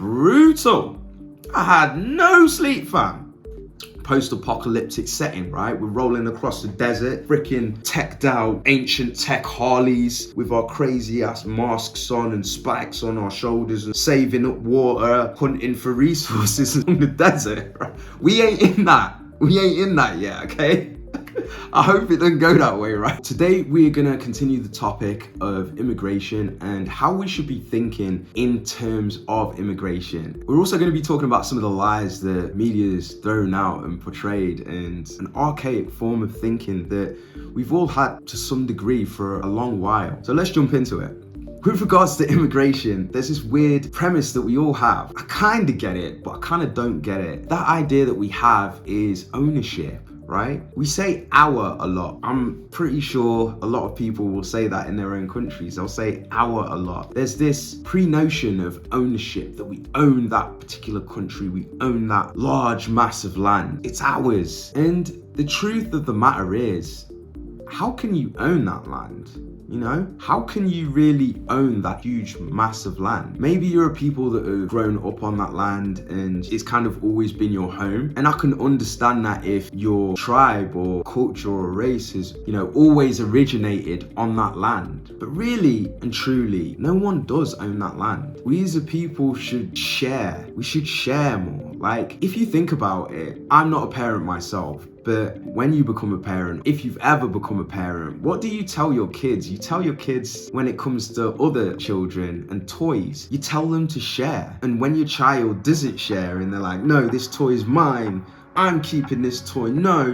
brutal. I had no sleep, fam. Post-apocalyptic setting, right? We're rolling across the desert, freaking teched out ancient tech Harleys with our crazy ass masks on and spikes on our shoulders and saving up water, hunting for resources in the desert. Right? We ain't in that yet, okay? I hope it doesn't go that way, right? Today, we're gonna continue the topic of immigration and how we should be thinking in terms of immigration. We're also gonna be talking about some of the lies the media's thrown out and portrayed and an archaic form of thinking that we've all had to some degree for a long while. So let's jump into it. With regards to immigration, there's this weird premise that we all have. I kind of get it, but I kind of don't get it. That idea that we have is ownership. Right? We say our a lot. I'm pretty sure a lot of people will say that in their own countries. They'll say our a lot. There's this pre-notion of ownership, that we own that particular country, we own that large mass of land. It's ours. And the truth of the matter is, how can you own that land? You know, how can you really own that huge mass of land? Maybe you're a people that have grown up on that land and it's kind of always been your home. And I can understand that if your tribe or culture or race has, you know, always originated on that land. But really and truly, no one does own that land. We as a people should share. We should share more. Like, if you think about it, I'm not a parent myself. But when you become a parent, if you've ever become a parent, what do you tell your kids? You tell your kids when it comes to other children and toys, you tell them to share. And when your child doesn't share and they're like, no, this toy is mine, I'm keeping this toy, no,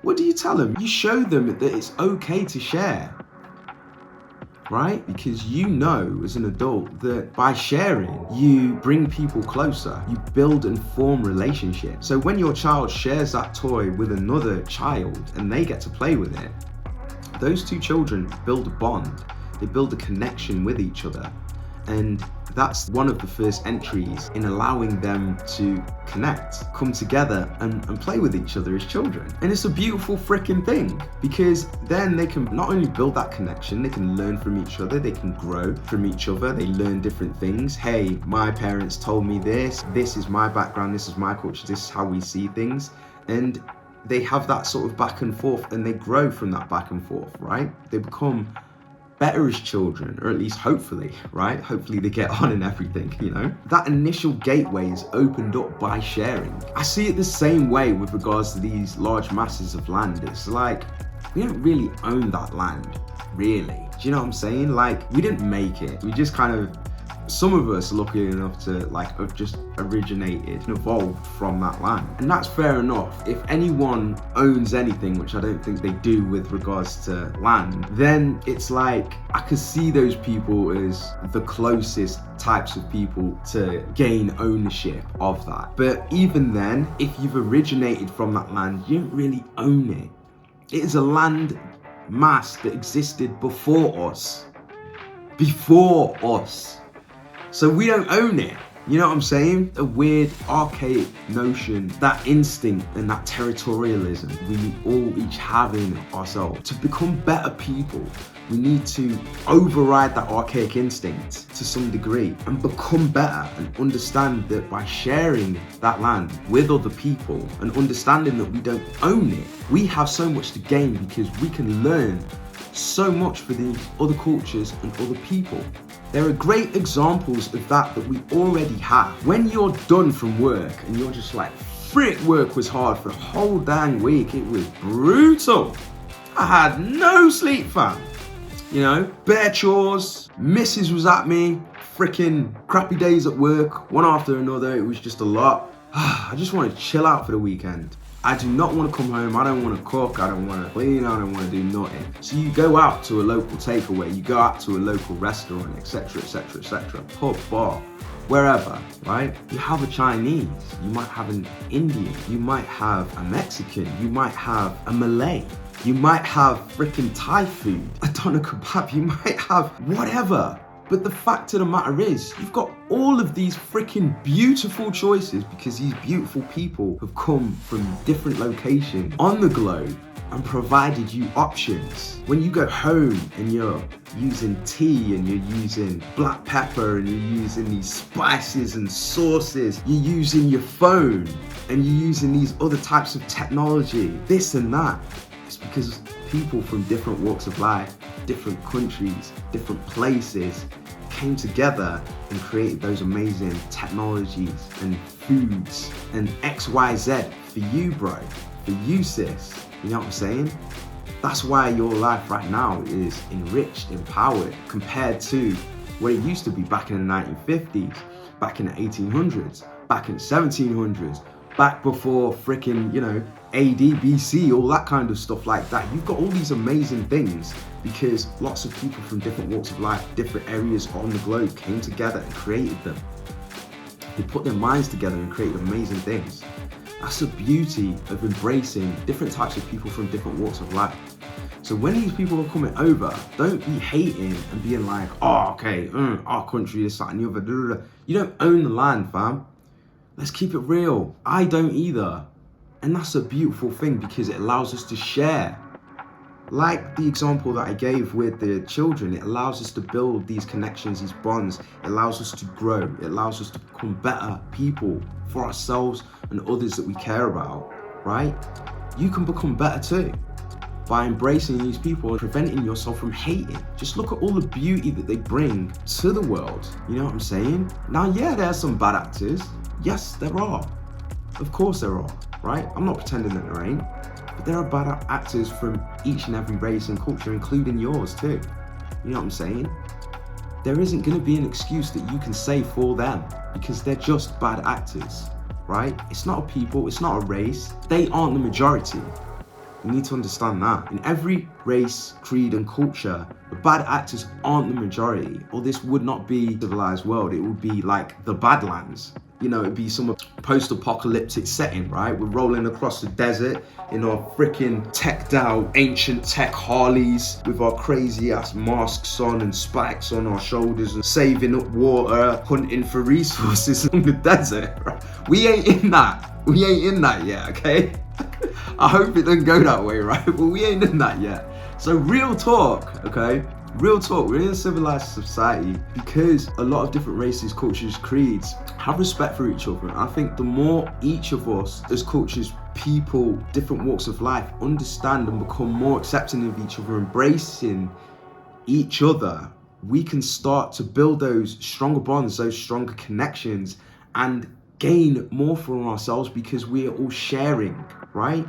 what do you tell them? You show them that it's okay to share. Right? Because you know as an adult that by sharing, you bring people closer, you build and form relationships. So when your child shares that toy with another child and they get to play with it, those two children build a bond, they build a connection with each other. And that's one of the first entries in allowing them to connect, come together and play with each other as children. And it's a beautiful freaking thing because then they can not only build that connection, they can learn from each other, they can grow from each other, they learn different things. Hey, my parents told me this is my background, this is my culture, this is how we see things. And they have that sort of back and forth and they grow from that back and forth, right? They become better as children, or at least hopefully, right? Hopefully they get on and everything, you know? That initial gateway is opened up by sharing. I see it the same way with regards to these large masses of land. It's like, we don't really own that land, really. Do you know what I'm saying? Like, we didn't make it. We just kind of, some of us are lucky enough to like have just originated and evolved from that land. And that's fair enough. If anyone owns anything, which I don't think they do with regards to land, then it's like, I could see those people as the closest types of people to gain ownership of that. But even then, if you've originated from that land, you don't really own it. It is a land mass that existed before us. Before us. So we don't own it. You know what I'm saying? A weird, archaic notion, that instinct and that territorialism we all each have in ourselves. To become better people, we need to override that archaic instinct to some degree and become better and understand that by sharing that land with other people and understanding that we don't own it, we have so much to gain because we can learn so much for the other cultures and other people. There are great examples of that we already have. When you're done from work and you're just like, frick, work was hard for the whole dang week, it was brutal. I had no sleep, fam. You know, bare chores, missus was at me, freaking crappy days at work, one after another, it was just a lot. I just want to chill out for the weekend. I do not want to come home, I don't want to cook, I don't want to clean, I don't want to do nothing. So you go out to a local takeaway, you go out to a local restaurant, etc, etc, etc, pub, bar, wherever, right? You have a Chinese, you might have an Indian, you might have a Mexican, you might have a Malay, you might have freaking Thai food, a doner kebab, you might have whatever. But the fact of the matter is, you've got all of these freaking beautiful choices because these beautiful people have come from different locations on the globe and provided you options. When you go home and you're using tea and you're using black pepper and you're using these spices and sauces, you're using your phone and you're using these other types of technology, this and that, it's because people from different walks of life, different countries, different places came together and created those amazing technologies and foods and XYZ for you, bro, for you, sis. You know what I'm saying? That's why your life right now is enriched, empowered, compared to what it used to be back in the 1950s, back in the 1800s, back in the 1700s, back before freaking, AD, BC, all that kind of stuff like that. You've got all these amazing things because lots of people from different walks of life, different areas on the globe came together and created them. They put their minds together and created amazing things. That's the beauty of embracing different types of people from different walks of life. So when these people are coming over, don't be hating and being like, oh, okay, our country, this, that, and the other. Blah, blah, blah. You don't own the land, fam. Let's keep it real. I don't either. And that's a beautiful thing because it allows us to share. Like the example that I gave with the children, it allows us to build these connections, these bonds. It allows us to grow. It allows us to become better people for ourselves and others that we care about, right? You can become better too by embracing these people and preventing yourself from hating. Just look at all the beauty that they bring to the world. You know what I'm saying? Now, yeah, there are some bad actors. Yes, there are. Of course there are, right? I'm not pretending that there ain't. But there are bad actors from each and every race and culture, including yours too. You know what I'm saying? There isn't going to be an excuse that you can say for them because they're just bad actors, right? It's not a people, it's not a race. They aren't the majority. You need to understand that. In every race, creed, and culture, the bad actors aren't the majority, or this would not be a civilized world. It would be like the Badlands. It'd be some post-apocalyptic setting, right? We're rolling across the desert in our freaking teched out ancient tech Harleys with our crazy ass masks on and spikes on our shoulders and saving up water, hunting for resources in the desert. Right? We ain't in that. We ain't in that yet, okay? I hope it doesn't go that way, right? But we ain't in that yet. So real talk, okay? Real talk, we're in a civilized society because a lot of different races, cultures, creeds have respect for each other. And I think the more each of us as cultures, people, different walks of life understand and become more accepting of each other, embracing each other, we can start to build those stronger bonds, those stronger connections, and gain more for ourselves because we are all sharing, right?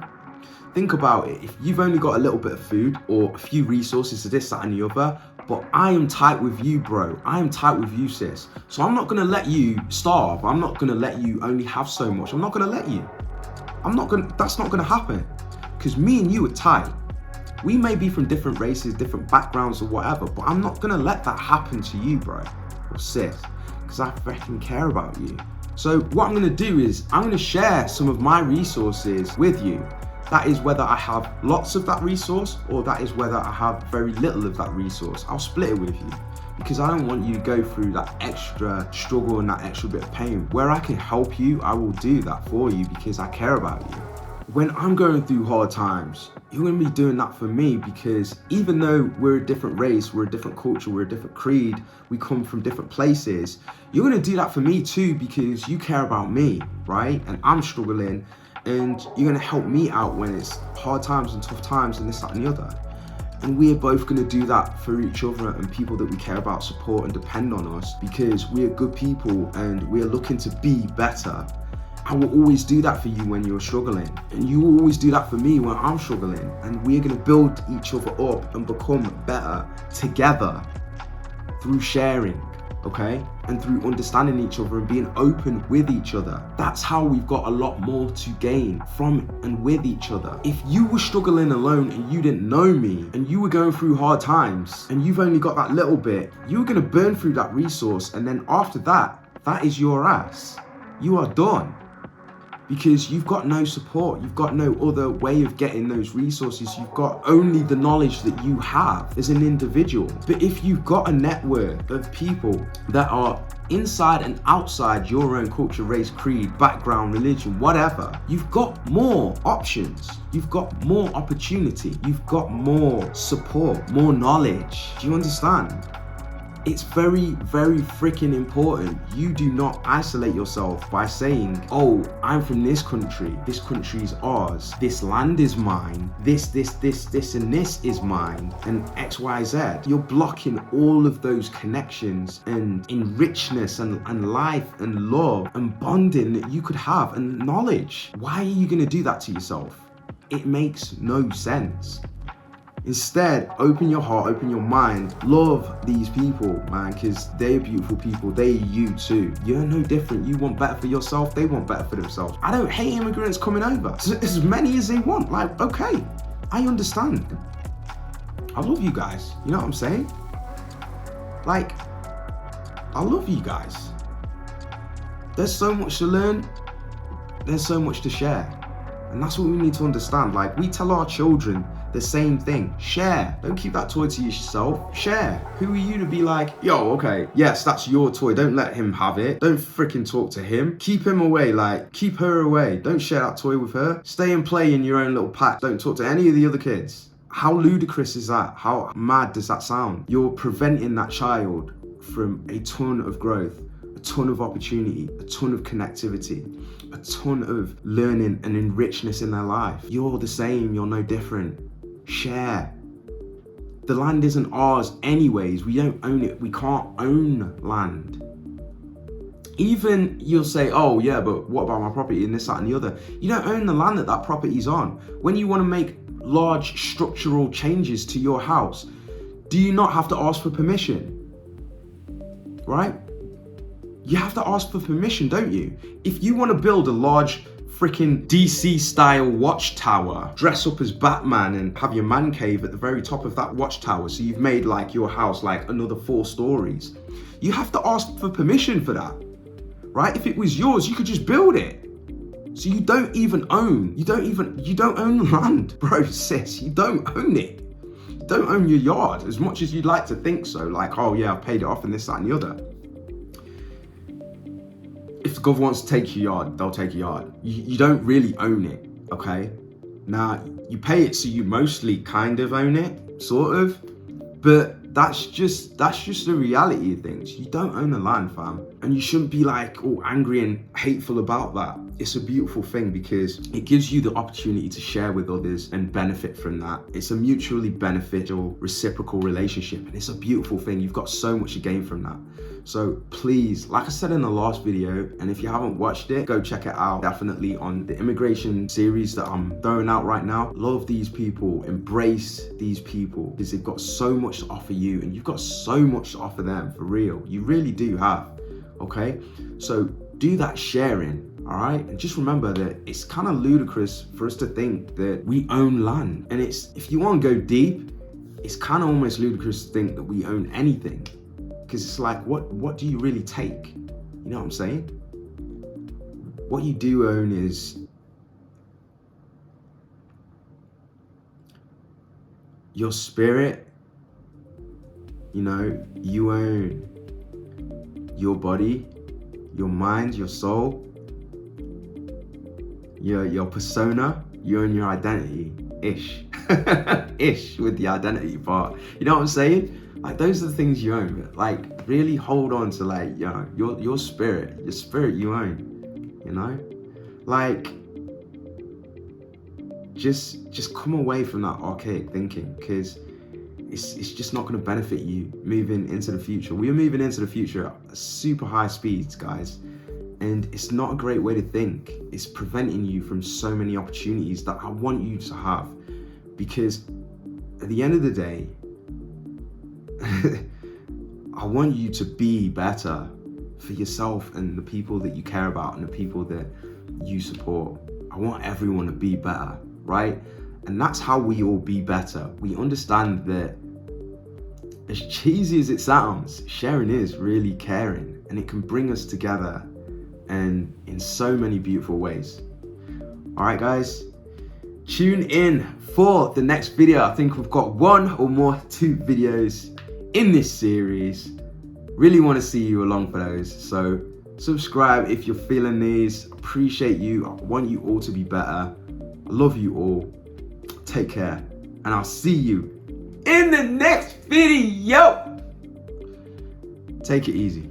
Think about it. If you've only got a little bit of food or a few resources to this, that, and the other, but I am tight with you, bro. I am tight with you, sis. So I'm not gonna let you starve. I'm not gonna let you only have so much. I'm not gonna let you. That's not gonna happen. Because me and you are tight. We may be from different races, different backgrounds or whatever, but I'm not gonna let that happen to you, bro, or sis, because I freaking care about you. So what I'm gonna do is I'm gonna share some of my resources with you. That is whether I have lots of that resource or that is whether I have very little of that resource. I'll split it with you because I don't want you to go through that extra struggle and that extra bit of pain. Where I can help you, I will do that for you because I care about you. When I'm going through hard times, you're gonna be doing that for me because even though we're a different race, we're a different culture, we're a different creed, we come from different places, you're gonna do that for me too because you care about me, right? And I'm struggling. And you're gonna help me out when it's hard times and tough times and this, that, and the other. And we are both gonna do that for each other and people that we care about, support and depend on us because we are good people and we are looking to be better. I will always do that for you when you're struggling. And you will always do that for me when I'm struggling. And we're gonna build each other up and become better together through sharing. Okay? And through understanding each other and being open with each other. That's how we've got a lot more to gain from and with each other. If you were struggling alone and you didn't know me and you were going through hard times and you've only got that little bit, you're gonna burn through that resource and then after that, that is your ass. You are done. because you've got no support. You've got no other way of getting those resources. You've got only the knowledge that you have as an individual. But if you've got a network of people that are inside and outside your own culture, race, creed, background, religion, whatever, you've got more options. You've got more opportunity. You've got more support, more knowledge. Do you understand? It's very, very freaking important. You do not isolate yourself by saying, oh, I'm from this country's ours, this land is mine, this, and this is mine, and X, Y, Z. You're blocking all of those connections and enrichment and life and love and bonding that you could have and knowledge. Why are you gonna do that to yourself? It makes no sense. Instead, open your heart, open your mind, love these people, man, because they're beautiful people, they're you too. You're no different. You want better for yourself, they want better for themselves. I don't hate immigrants coming over. As many as they want, like, okay, I understand. I love you guys, you know what I'm saying? Like, I love you guys. There's so much to learn, there's so much to share. And that's what we need to understand. Like, we tell our children the same thing. Share. Don't keep that toy to yourself. Share. Who are you to be like, yo, okay, yes, that's your toy. Don't let him have it. Don't freaking talk to him. Keep him away. Like, keep her away. Don't share that toy with her. Stay and play in your own little pack. Don't talk to any of the other kids. How ludicrous is that? How mad does that sound? You're preventing that child from a ton of growth, a ton of opportunity, a ton of connectivity, a ton of learning and enrichment in their life. You're the same. You're no different. Share. The land isn't ours anyways. We don't own it. We can't own land. Even you'll say, oh yeah, but what about my property and this, that, and the other? You don't own the land that that property's on. When you want to make large structural changes to your house, do you not have to ask for permission? Right? You have to ask for permission, don't you? If you want to build a large freaking DC style watchtower, dress up as Batman and have your man cave at the very top of that watchtower, so you've made like your house like another 4 stories. You have to ask for permission for that, right? If it was yours, you could just build it. So you don't own the land, bro, sis, you don't own it. You don't own your yard, as much as you'd like to think so, like, oh yeah, I've paid it off and this, that, and the other. If the government wants to take your yard, they'll take your yard. You don't really own it, okay? Now, you pay it so you mostly kind of own it, sort of, but that's just the reality of things. You don't own the land, fam. And you shouldn't be like all angry and hateful about that. It's a beautiful thing because it gives you the opportunity to share with others and benefit from that. It's a mutually beneficial, reciprocal relationship, and it's a beautiful thing. You've got so much to gain from that. So please, like I said in the last video, and if you haven't watched it, go check it out. Definitely on the immigration series that I'm throwing out right now. Love these people, embrace these people, because they've got so much to offer you and you've got so much to offer them, for real. You really do have, okay? So do that sharing, all right? And just remember that it's kind of ludicrous for us to think that we own land. And it's, if you want to go deep, it's kind of almost ludicrous to think that we own anything. Because it's like, what do you really take? You know what I'm saying? What you do own is your spirit. You know, you own your body, your mind, your soul, your persona. You own your identity, ish. Ish with the identity part. You know what I'm saying? Like, those are the things you own. Like, really hold on to, like, you know, your spirit you own, you know? Like, just come away from that archaic thinking, because it's just not going to benefit you moving into the future. We are moving into the future at super high speeds, guys, and it's not a great way to think. It's preventing you from so many opportunities that I want you to have, because at the end of the day, I want you to be better for yourself and the people that you care about and the people that you support. I want everyone to be better, right? And that's how we all be better. We understand that, as cheesy as it sounds, sharing is really caring, and it can bring us together and in so many beautiful ways. All right, guys, tune in for the next video. I think we've got 1 or 2 videos in this series. Really want to see you along for those. So subscribe if you're feeling these. Appreciate you. I want you all to be better. I love you all. Take care. And I'll see you in the next video. Take it easy.